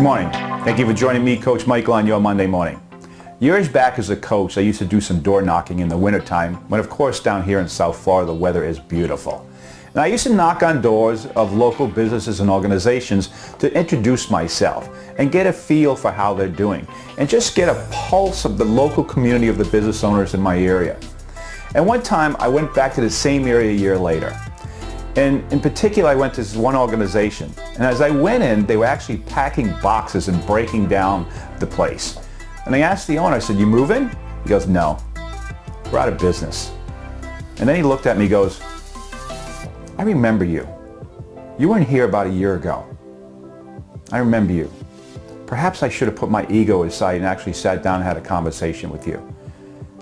Good morning. Thank you for joining me, Coach Michael, on your Monday morning. Years back as a coach, I used to do some door knocking in the wintertime when, of course, down here in South Florida, the weather is beautiful. And I used to knock on doors of local businesses and organizations to introduce myself and get a feel for how they're doing and just get a pulse of the local community of the business owners in my area. And one time I went back to the same area a year later. And in particular, I went to this one organization. And as I went in, they were actually packing boxes and breaking down the place. And I asked the owner, I said, "You moving?" He goes, "No, we're out of business." And then he looked at me and goes, "I remember you. You weren't here about a year ago. I remember you. Perhaps I should have put my ego aside and actually sat down and had a conversation with you."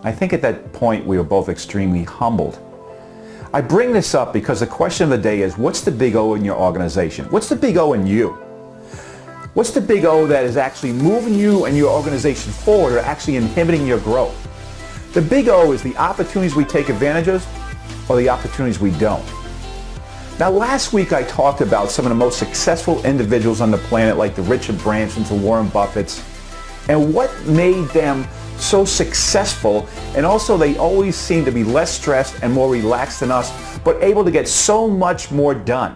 I think at that point we were both extremely humbled. I bring this up because the question of the day is, what's the big O in your organization? What's the big O in you? What's the big O that is actually moving you and your organization forward or actually inhibiting your growth? The big O is the opportunities we take advantage of or the opportunities we don't. Now, last week I talked about some of the most successful individuals on the planet, like the Richard Bransons and Warren Buffetts, and what made them so successful, and also they always seem to be less stressed and more relaxed than us, but able to get so much more done.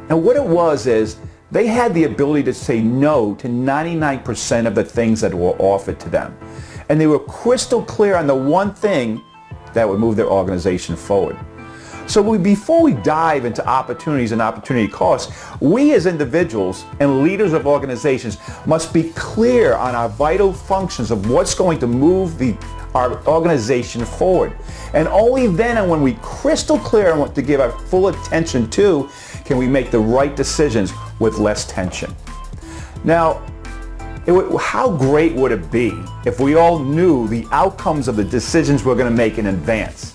And what it was is they had the ability to say no to 99% of the things that were offered to them. And they were crystal clear on the one thing that would move their organization forward. So before we dive into opportunities and opportunity costs, we as individuals and leaders of organizations must be clear on our vital functions of what's going to move our organization forward. And only then, and when we crystal clear on what to give our full attention to, can we make the right decisions with less tension. Now, how great would it be if we all knew the outcomes of the decisions we're going to make in advance?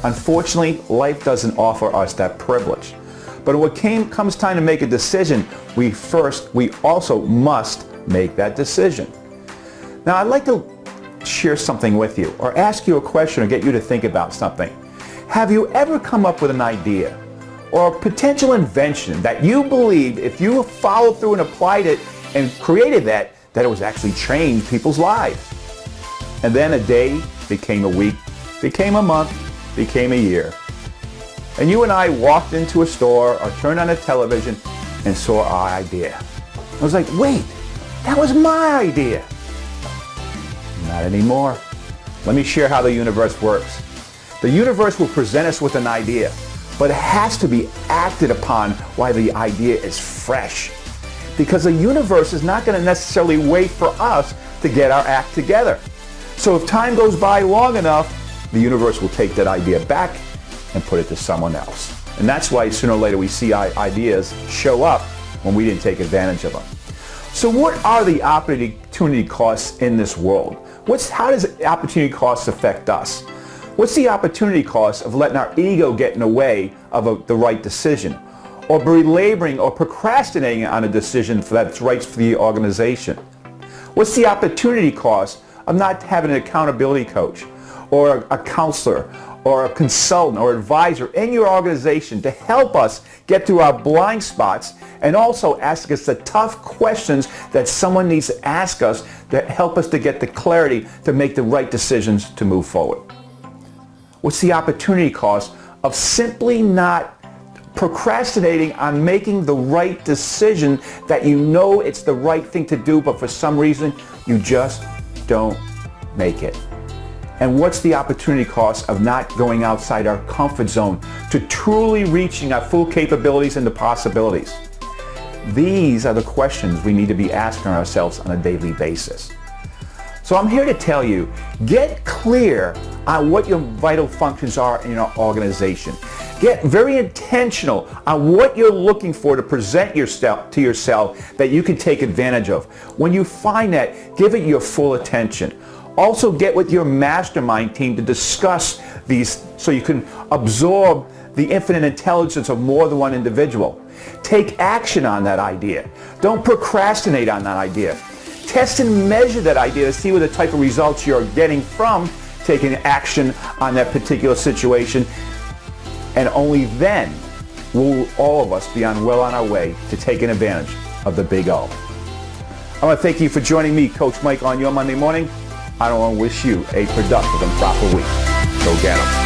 Unfortunately, life doesn't offer us that privilege. But when it comes time to make a decision, we also must make that decision. Now, I'd like to share something with you or ask you a question or get you to think about something. Have you ever come up with an idea or a potential invention that you believed if you followed through and applied it and created that it was actually changed people's lives? And then a day became a week, became a month, became a year. And you and I walked into a store or turned on a television and saw our idea. I was like, wait, that was my idea. Not anymore. Let me share how the universe works. The universe will present us with an idea, but it has to be acted upon while the idea is fresh. Because the universe is not going to necessarily wait for us to get our act together. So if time goes by long enough, the universe will take that idea back and put it to someone else. And that's why sooner or later we see ideas show up when we didn't take advantage of them. So what are the opportunity costs in this world? How does opportunity costs affect us? What's the opportunity cost of letting our ego get in the way of the right decision? Or belaboring or procrastinating on a decision that's right for the organization? What's the opportunity cost of not having an accountability coach or a counselor or a consultant or advisor in your organization to help us get through our blind spots and also ask us the tough questions that someone needs to ask us to help us to get the clarity to make the right decisions to move forward? What's the opportunity cost of simply not procrastinating on making the right decision that you know it's the right thing to do, but for some reason you just don't make it? And what's the opportunity cost of not going outside our comfort zone to truly reaching our full capabilities and the possibilities? These are the questions we need to be asking ourselves on a daily basis. So I'm here to tell you, get clear on what your vital functions are in your organization. Get very intentional on what you're looking for to present to yourself that you can take advantage of. When you find that, give it your full attention. Also get with your mastermind team to discuss these so you can absorb the infinite intelligence of more than one individual. Take action on that idea. Don't procrastinate on that idea. Test and measure that idea to see what the type of results you're getting from taking action on that particular situation. And only then will all of us be well on our way to taking advantage of the big O. I want to thank you for joining me, Coach Mike, on your Monday morning. I want to wish you a productive and proper week. Go get 'em.